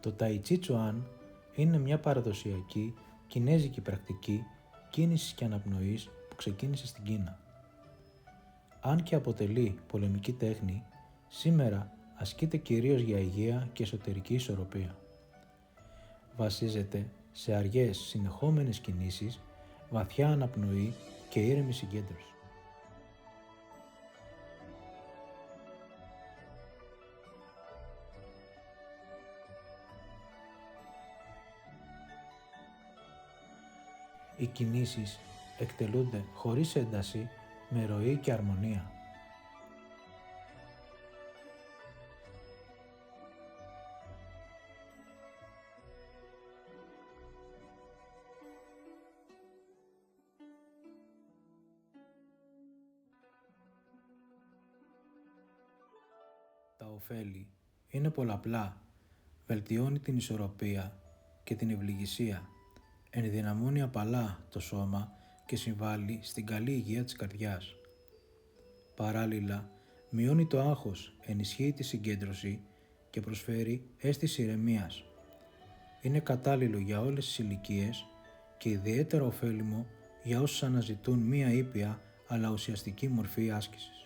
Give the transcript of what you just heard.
Το Tai Chi Chuan είναι μια παραδοσιακή κινέζικη πρακτική κίνησης και αναπνοής που ξεκίνησε στην Κίνα. Αν και αποτελεί πολεμική τέχνη, σήμερα ασκείται κυρίως για υγεία και εσωτερική ισορροπία. Βασίζεται σε αργές συνεχόμενες κινήσεις, βαθιά αναπνοή και ήρεμη συγκέντρωση. Οι κινήσεις εκτελούνται χωρίς ένταση, με ροή και αρμονία. Τα ωφέλη είναι πολλαπλά. Βελτιώνει την ισορροπία και την ευληγησία, ενδυναμώνει απαλά το σώμα και συμβάλλει στην καλή υγεία της καρδιάς. Παράλληλα, μειώνει το άγχος, ενισχύει τη συγκέντρωση και προσφέρει αίσθηση ηρεμίας. Είναι κατάλληλο για όλες τις ηλικίες και ιδιαίτερα ωφέλιμο για όσους αναζητούν μία ήπια αλλά ουσιαστική μορφή άσκησης.